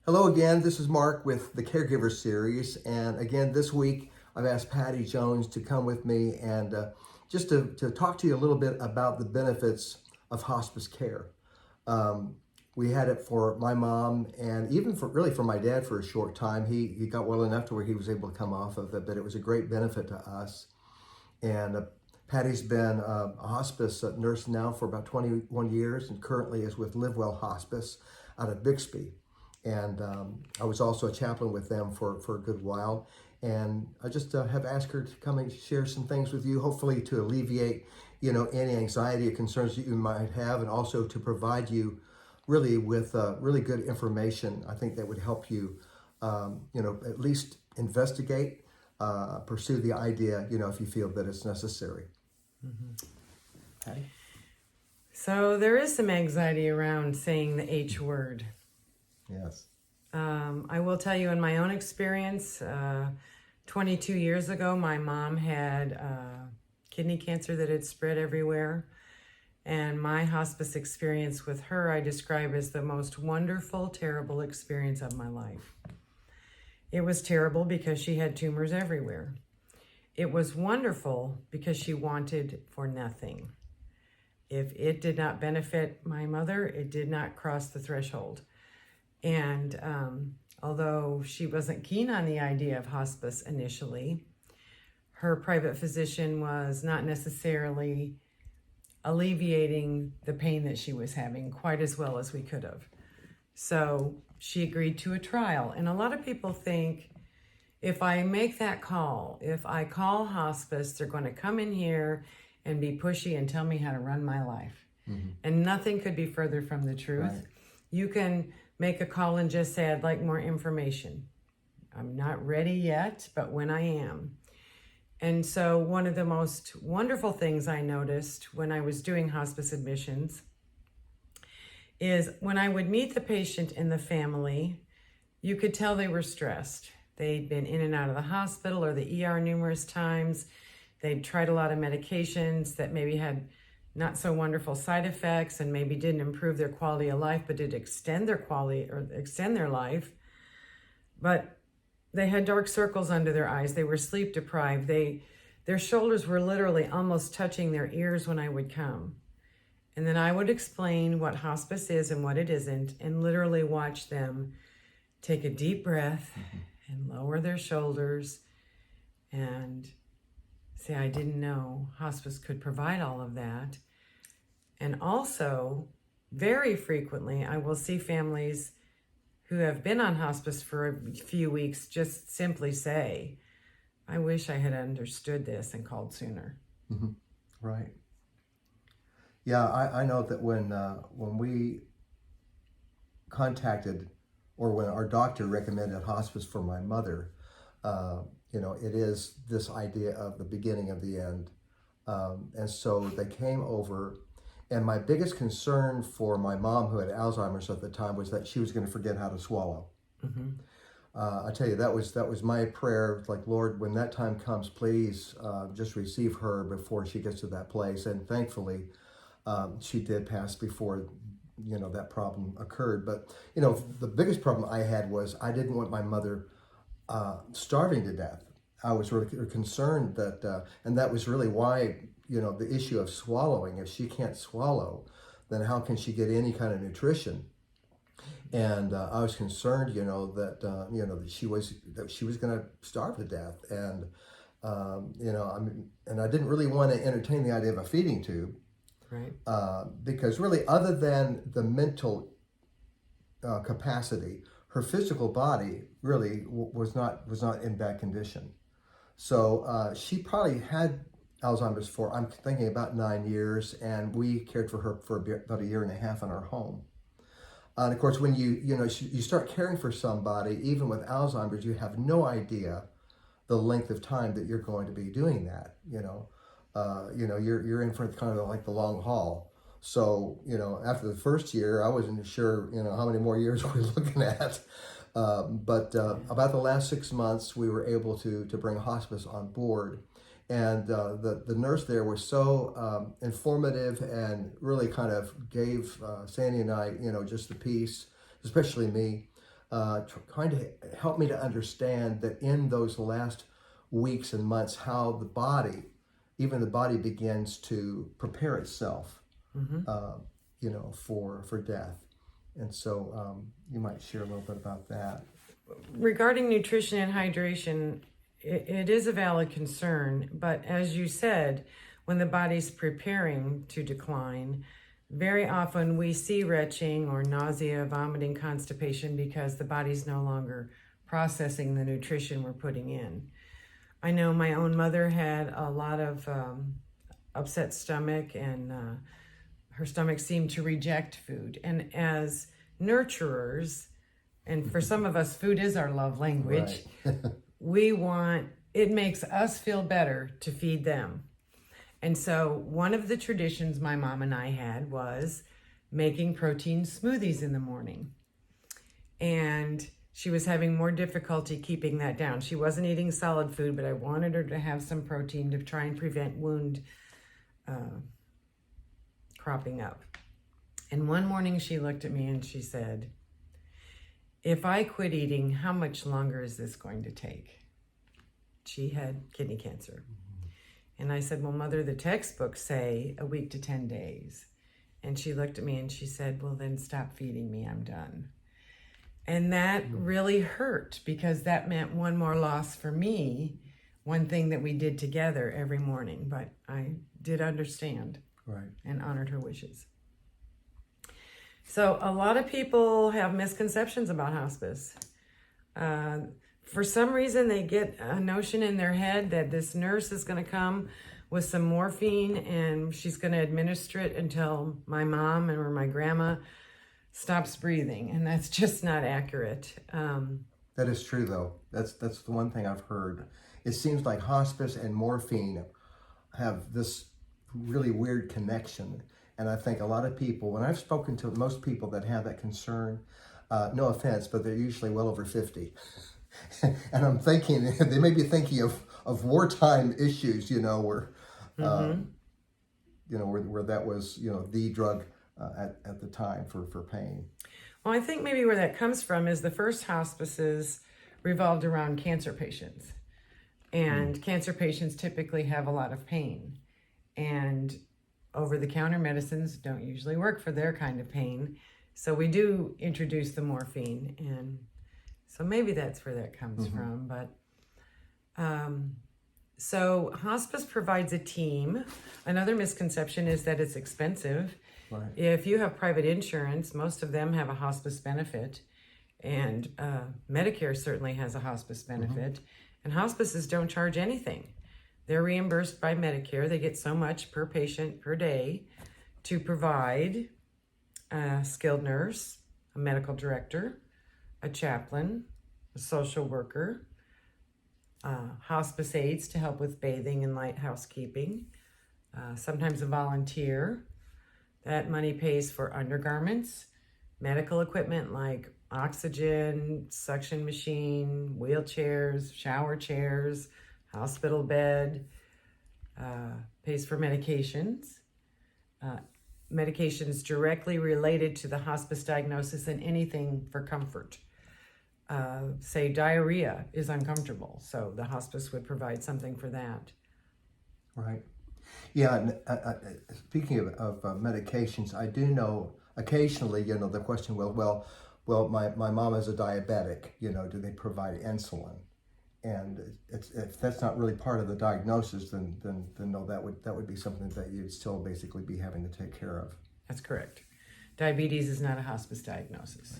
Hello again, this is Mark with the Caregiver Series, and again this week I've asked Patty Jones to come with me and just to talk to you a little bit about the benefits of hospice care. Um, we had it for my mom and even for my dad for a short time. He got well enough to where he was able to come off of it, but it was a great benefit to us. And Patty's been a hospice nurse now for about 21 years and currently is with Live Well Hospice out of Bixby. And I was also a chaplain with them for a good while. And I just have asked her to come and share some things with you, hopefully to alleviate, any anxiety or concerns that you might have, and also to provide you really with really good information. I think that would help you, at least investigate, pursue the idea, if you feel that it's necessary. Patty? So there is some anxiety around saying the H word. Yes. I will tell you in my own experience, 22 years ago, my mom had kidney cancer that had spread everywhere. And my hospice experience with her, I describe as the most wonderful, terrible experience of my life. It was terrible because she had tumors everywhere. It was wonderful because she wanted for nothing. If it did not benefit my mother, it did not cross the threshold. And although she wasn't keen on the idea of hospice initially, her private physician was not necessarily alleviating the pain that she was having quite as well as we could have. So she agreed to a trial. And a lot of people think if I make that call, if I call hospice, they're going to come in here and be pushy and tell me how to run my life. Mm-hmm. And nothing could be further from the truth. Right. You can make a call and just say, I'd like more information. I'm not ready yet, but when I am. And so one of the most wonderful things I noticed when I was doing hospice admissions is when I would meet the patient and the family, you could tell they were stressed. They'd been in and out of the hospital or the ER numerous times. They'd tried a lot of medications that maybe had not so wonderful side effects and maybe didn't improve their quality of life, but did extend their quality or extend their life. But they had dark circles under their eyes. They were sleep deprived. Their shoulders were literally almost touching their ears when I would come. And then I would explain what hospice is and what it isn't, and literally watch them take a deep breath and lower their shoulders and say, I didn't know hospice could provide all of that. And also, very frequently, I will see families who have been on hospice for a few weeks just simply say, I wish I had understood this and called sooner. Mm-hmm. Right. Yeah, I know that when we contacted, or when our doctor recommended hospice for my mother, it is this idea of the beginning of the end. And so they came over, and my biggest concern for my mom, who had Alzheimer's at the time, was that she was going to forget how to swallow. Mm-hmm. I tell you, that was my prayer, like, Lord, when that time comes, please just receive her before she gets to that place. And thankfully, she did pass before that problem occurred. But the biggest problem I had was I didn't want my mother starving to death. I was really concerned that, and that was really why, the issue of swallowing. If she can't swallow, then how can she get any kind of nutrition? And I was concerned, that she was going to starve to death, and and I didn't really want to entertain the idea of a feeding tube, right? Because really, other than the mental capacity, her physical body really was not in bad condition. So she probably had Alzheimer's for, I'm thinking, about 9 years, and we cared for her for about a year and a half in our home. And of course, when you start caring for somebody, even with Alzheimer's, you have no idea the length of time that you're going to be doing that. You're in for kind of like the long haul. So after the first year, I wasn't sure how many more years we're looking at. But about the last 6 months, we were able to bring hospice on board. And the nurse there was so informative and really kind of gave Sandy and I, just the peace, especially me, trying to help me to understand that in those last weeks and months, how the body, even the body, begins to prepare itself, for death. And so you might share a little bit about that. Regarding nutrition and hydration, it is a valid concern, but as you said, when the body's preparing to decline, very often we see retching or nausea, vomiting, constipation because the body's no longer processing the nutrition we're putting in. I know my own mother had a lot of upset stomach, and her stomach seemed to reject food. And as nurturers, and for some of us, food is our love language, right. It makes us feel better to feed them. And so one of the traditions my mom and I had was making protein smoothies in the morning. And she was having more difficulty keeping that down. She wasn't eating solid food, but I wanted her to have some protein to try and prevent wound cropping up. And one morning she looked at me and she said, "If I quit eating, how much longer is this going to take?" She had kidney cancer. And I said, "Well, Mother, the textbooks say a week to 10 days. And she looked at me and she said, "Well, then stop feeding me, I'm done." And that really hurt because that meant one more loss for me, one thing that we did together every morning. But I did understand, right, and honored her wishes. So a lot of people have misconceptions about hospice. For some reason, they get a notion in their head that this nurse is going to come with some morphine and she's going to administer it until my mom or my grandma stops breathing. And that's just not accurate. That is true, though. That's the one thing I've heard. It seems like hospice and morphine have this really weird connection. And I think a lot of people, when I've spoken to most people that have that concern, no offense, but they're usually well over 50. And I'm thinking, they may be thinking of wartime issues, where, where that was, the drug at the time for pain. Well, I think maybe where that comes from is the first hospices revolved around cancer patients. And cancer patients typically have a lot of pain. And over-the-counter medicines don't usually work for their kind of pain. So we do introduce the morphine, and so maybe that's where that comes from. But so hospice provides a team. Another misconception is that it's expensive. Right. If you have private insurance, most of them have a hospice benefit, and Medicare certainly has a hospice benefit. And hospices don't charge anything. They're reimbursed by Medicare. They get so much per patient per day to provide a skilled nurse, a medical director, a chaplain, a social worker, hospice aides to help with bathing and light housekeeping, sometimes a volunteer. That money pays for undergarments, medical equipment like oxygen, suction machine, wheelchairs, shower chairs, hospital bed, pays for medications. Medications directly related to the hospice diagnosis and anything for comfort. Say diarrhea is uncomfortable, so the hospice would provide something for that. Right. Yeah, and speaking of medications, I do know occasionally, the question, well, my mom is a diabetic, do they provide insulin? And if that's not really part of the diagnosis, then no, that would be something that you'd still basically be having to take care of. That's correct. Diabetes is not a hospice diagnosis.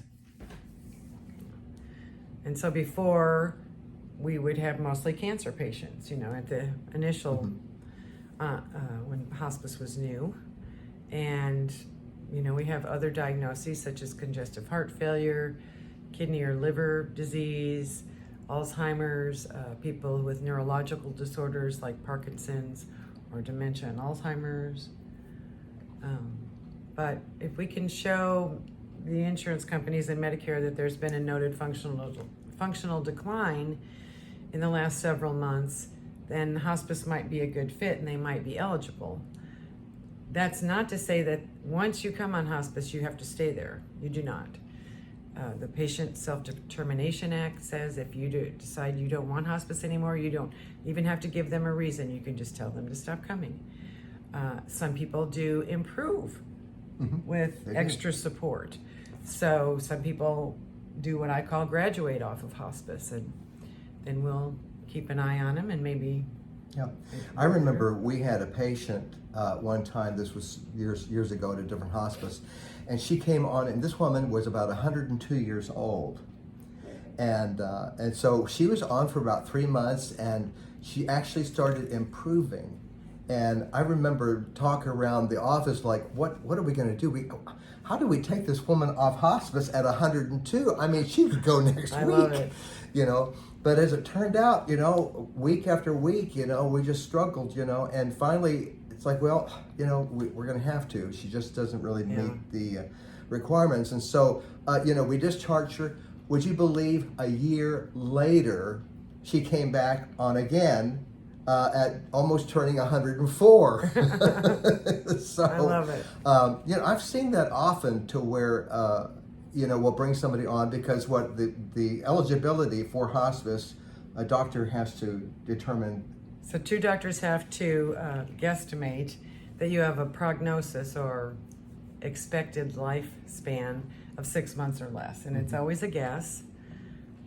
And so before, we would have mostly cancer patients, at the initial, when hospice was new. And, we have other diagnoses such as congestive heart failure, kidney or liver disease, Alzheimer's, people with neurological disorders like Parkinson's or dementia and Alzheimer's. But if we can show the insurance companies and Medicare that there's been a noted functional decline in the last several months, then hospice might be a good fit and they might be eligible. That's not to say that once you come on hospice, you have to stay there. You do not. The Patient Self-Determination Act says if you decide you don't want hospice anymore, you don't even have to give them a reason. You can just tell them to stop coming. Some people do improve with extra support. So some people do what I call graduate off of hospice, and then we'll keep an eye on them and maybe. Yeah, I remember we had a patient one time. This was years ago at a different hospice, and she came on, and this woman was about 102 years old, and so she was on for about 3 months, and she actually started improving. And I remember talking around the office like, what are we going to do? How do we take this woman off hospice at 102? I mean, she could go next week. I love it. You know, but as it turned out, you know, week after week, you know, we just struggled, you know, and finally it's like, well, you know, we're going to have to. She just doesn't really meet the requirements. And so, you know, we discharged her. Would you believe a year later, she came back on again at almost turning 104. So, I love it. You know, I've seen that often to where, you know, we'll bring somebody on because what the eligibility for hospice, a doctor has to determine. So 2 doctors have to guesstimate that you have a prognosis or expected lifespan of 6 months or less. And it's always a guess.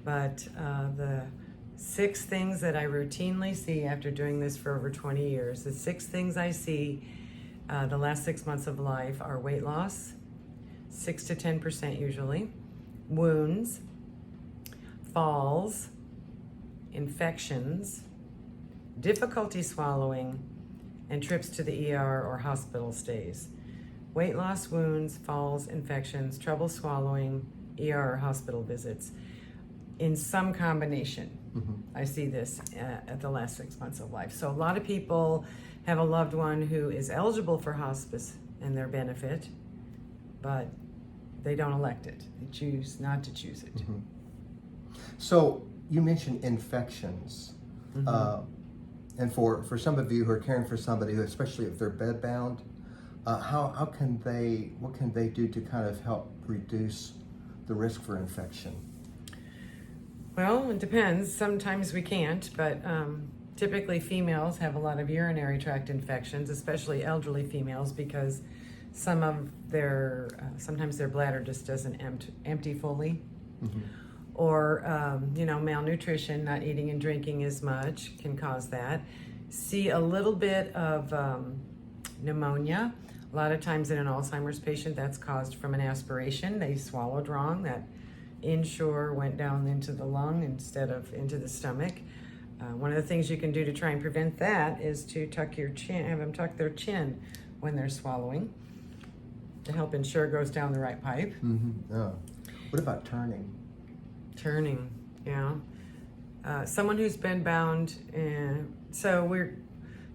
But the 6 things that I routinely see after doing this for over 20 years, the 6 things I see the last 6 months of life are weight loss, 6 to 10% usually, wounds, falls, infections, difficulty swallowing, and trips to the ER or hospital stays. Weight loss, wounds, falls, infections, trouble swallowing, ER or hospital visits. In some combination, I see this at the last 6 months of life. So a lot of people have a loved one who is eligible for hospice and their benefit, but they don't elect it. They choose not to choose it. So you mentioned infections. And for some of you who are caring for somebody, who, especially if they're bedbound, what can they do to kind of help reduce the risk for infection? Well, it depends. Sometimes we can't, but typically females have a lot of urinary tract infections, especially elderly females, because sometimes their bladder just doesn't empty fully. Or, you know, malnutrition, not eating and drinking as much can cause that. See a little bit of pneumonia. A lot of times in an Alzheimer's patient, that's caused from an aspiration. They swallowed wrong. That inshore went down into the lung instead of into the stomach. One of the things you can do to try and prevent that is to tuck your chin, have them tuck their chin when they're swallowing to help ensure it goes down the right pipe. What about turning? Turning, yeah. Someone who's been bound, so we're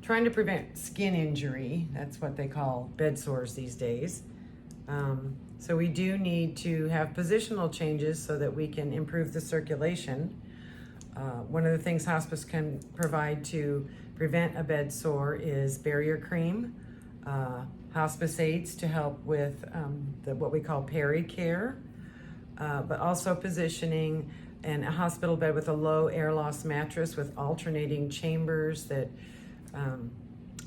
trying to prevent skin injury. That's what they call bed sores these days. So we do need to have positional changes so that we can improve the circulation. One of the things hospice can provide to prevent a bed sore is barrier cream, hospice aids to help with what we call peri-care, but also positioning, and a hospital bed with a low air loss mattress with alternating chambers that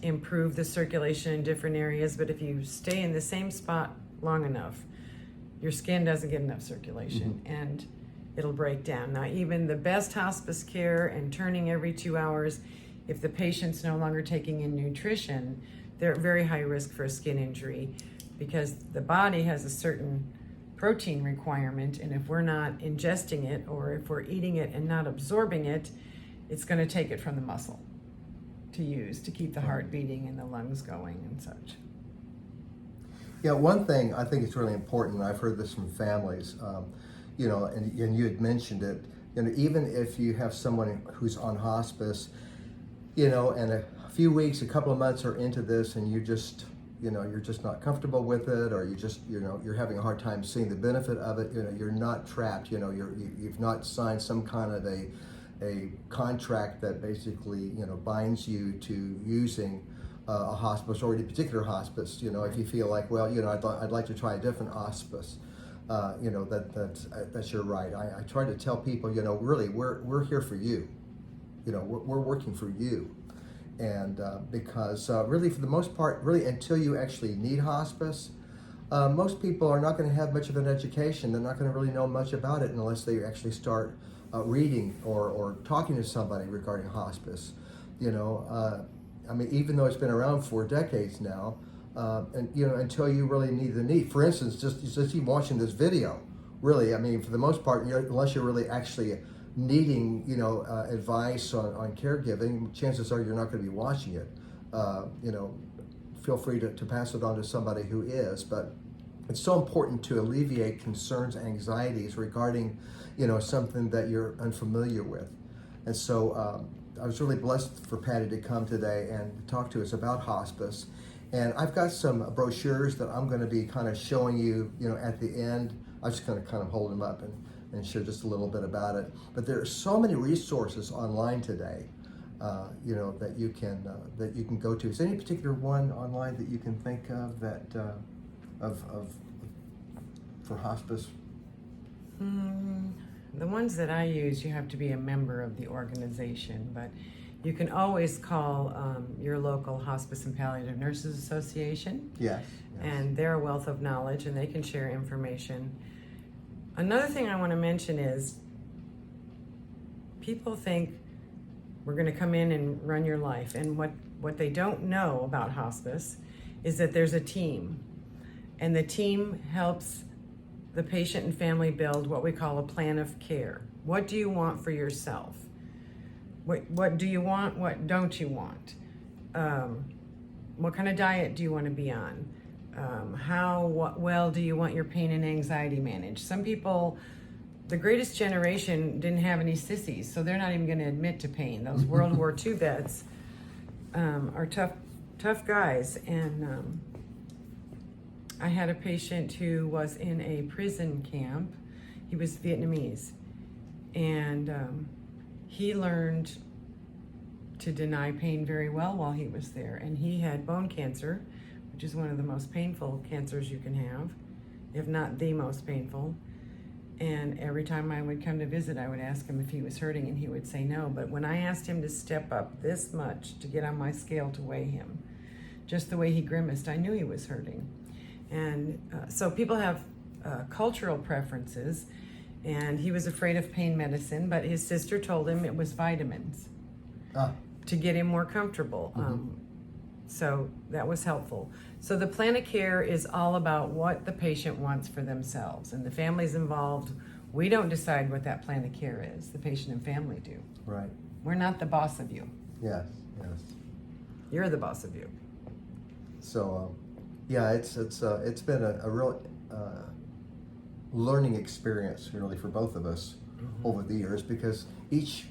improve the circulation in different areas. But if you stay in the same spot long enough, your skin doesn't get enough circulation and it'll break down. Now, even the best hospice care and turning every 2 hours, if the patient's no longer taking in nutrition, they're at very high risk for a skin injury because the body has a certain protein requirement, and if we're not ingesting it or if we're eating it and not absorbing it, it's going to take it from the muscle to use to keep the heart beating and the lungs going and such. Yeah, one thing I think is really important, and I've heard this from families, you know, and you had mentioned it, you know, even if you have someone who's on hospice, you know, and a few weeks, a couple of months are into this and you just, you know, you're just not comfortable with it, or you just, you know, you're having a hard time seeing the benefit of it, you know, you're not trapped, you know, you've not signed some kind of a contract that basically, you know, binds you to using a hospice or a particular hospice. You know, if you feel like, well, you know, I'd like to try a different hospice, That's you're right. I try to tell people, really, we're here for you. We're working for you. And because really, for the most part, really, until you actually need hospice, most people are not going to have much of an education. They're not going to really know much about it unless they actually start reading or talking to somebody regarding hospice. Even though it's been around for decades now, until you really need the need. For instance, just you watching this video, really, for the most part, unless you're really actually needing, advice on caregiving, chances are you're not going to be watching it. Feel free to pass it on to somebody who is, but it's so important to alleviate concerns and anxieties regarding, something that you're unfamiliar with. And so I was really blessed for Patty to come today and talk to us about hospice. And I've got some brochures that I'm going to be kind of showing you, at the end. I'm just going to kind of hold them up and share just a little bit about it. But there are so many resources online today, that you can go to. Is there any particular one online that you can think of that for hospice? The ones that I use, you have to be a member of the organization, but you can always call your local Hospice and Palliative Nurses Association. Yes. And they're a wealth of knowledge, and they can share information. Another thing I want to mention is people think we're going to come in and run your life, and what they don't know about hospice is that there's a team, and the team helps the patient and family build what we call a plan of care. What do you want for yourself? What do you want? What don't you want? What kind of diet do you want to be on? How well do you want your pain and anxiety managed? Some people, the greatest generation, didn't have any sissies, so they're not even going to admit to pain. Those World War II vets are tough guys. And I had a patient who was in a prison camp. He was Vietnamese, and he learned to deny pain very well while he was there. And he had bone cancer, which is one of the most painful cancers you can have, if not the most painful. And every time I would come to visit, I would ask him if he was hurting, and he would say no. But when I asked him to step up this much to get on my scale to weigh him, just the way he grimaced, I knew he was hurting. And so people have cultural preferences, and he was afraid of pain medicine, but his sister told him it was vitamins to get him more comfortable. So that was helpful. So the plan of care is all about what the patient wants for themselves, and the family's involved. We don't decide what that plan of care is. The patient and family do. Right. We're not the boss of you. Yes. You're the boss of you. So, it's been a real learning experience, really, for both of us over the years, because each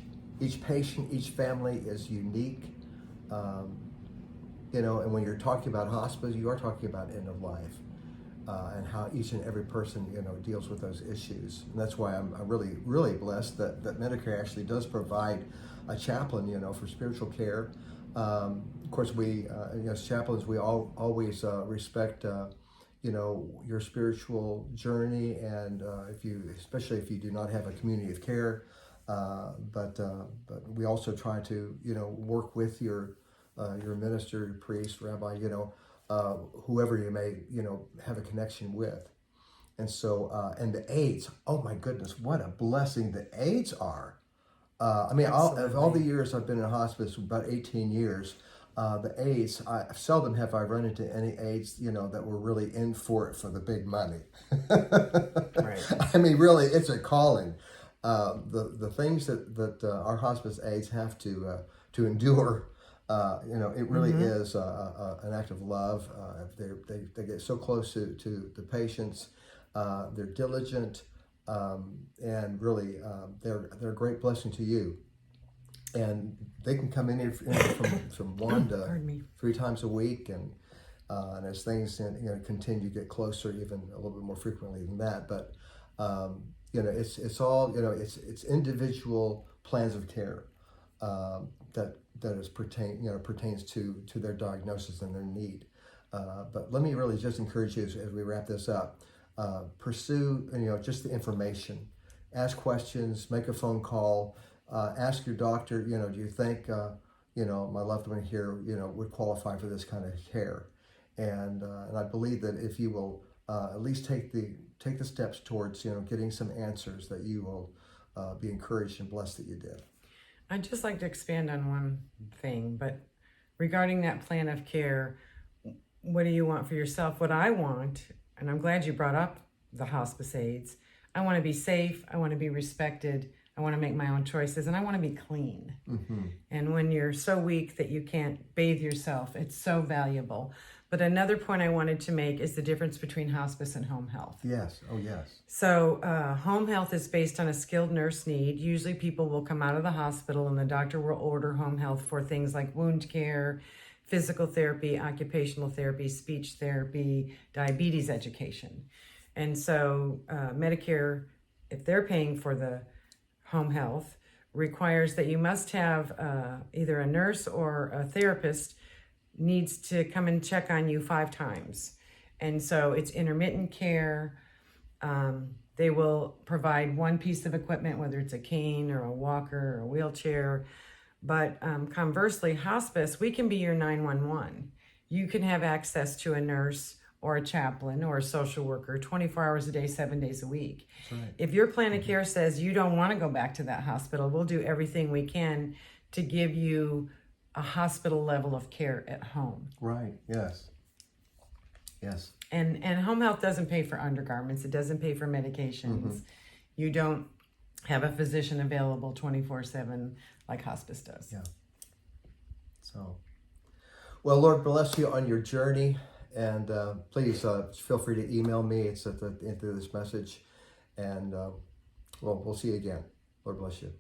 patient, each family is unique. And when you're talking about hospice, you are talking about end of life, and how each and every person, deals with those issues. And that's why I'm really, really blessed that Medicare actually does provide a chaplain, for spiritual care. Of course, we, as chaplains, we always respect, your spiritual journey, and especially if you do not have a community of care. But we also try to, work with your minister, your priest, rabbi, whoever you may, have a connection with. And so, and the aides, oh my goodness, what a blessing the aides are. Of all the years I've been in hospice, about 18 years, the aides, seldom have I run into any aides, that were really in for it for the big money. Right. Really, it's a calling. The things that our hospice aides have to endure, it really is an act of love. They get so close to the patients. They're diligent, and really they're a great blessing to you. And they can come in here from 1 to 3 times a week, and as things continue to get closer, even a little bit more frequently than that. But it's all it's individual plans of care that is pertains to their diagnosis and their need. But let me really just encourage you as we wrap this up. pursue, just the information. Ask questions, make a phone call, ask your doctor, do you think, my loved one here, would qualify for this kind of care? And I believe that if you will at least take the steps towards, getting some answers, that you will be encouraged and blessed that you did. I'd just like to expand on one thing, but regarding that plan of care, what do you want for yourself? What I want, and I'm glad you brought up the hospice aides, I want to be safe, I want to be respected, I want to make my own choices, and I want to be clean. Mm-hmm. And when you're so weak that you can't bathe yourself, it's so valuable. But another point I wanted to make is the difference between hospice and home health. Yes. Oh, yes. So home health is based on a skilled nurse need. Usually people will come out of the hospital and the doctor will order home health for things like wound care, physical therapy, occupational therapy, speech therapy, diabetes education. And so Medicare, if they're paying for the home health, requires that you must have either a nurse or a therapist needs to come and check on you 5 times. And so it's intermittent care. They will provide one piece of equipment, whether it's a cane or a walker or a wheelchair. But conversely, hospice, we can be your 911. You can have access to a nurse or a chaplain or a social worker 24 hours a day, 7 days a week. That's right. If your plan of care says you don't want to go back to that hospital, we'll do everything we can to give you a hospital level of care at home. Right. Yes. Yes. And home health doesn't pay for undergarments. It doesn't pay for medications. Mm-hmm. You don't have a physician available 24/7 like hospice does. Yeah. So, well, Lord bless you on your journey, and please feel free to email me. It's at the end of this message, and we'll see you again. Lord bless you.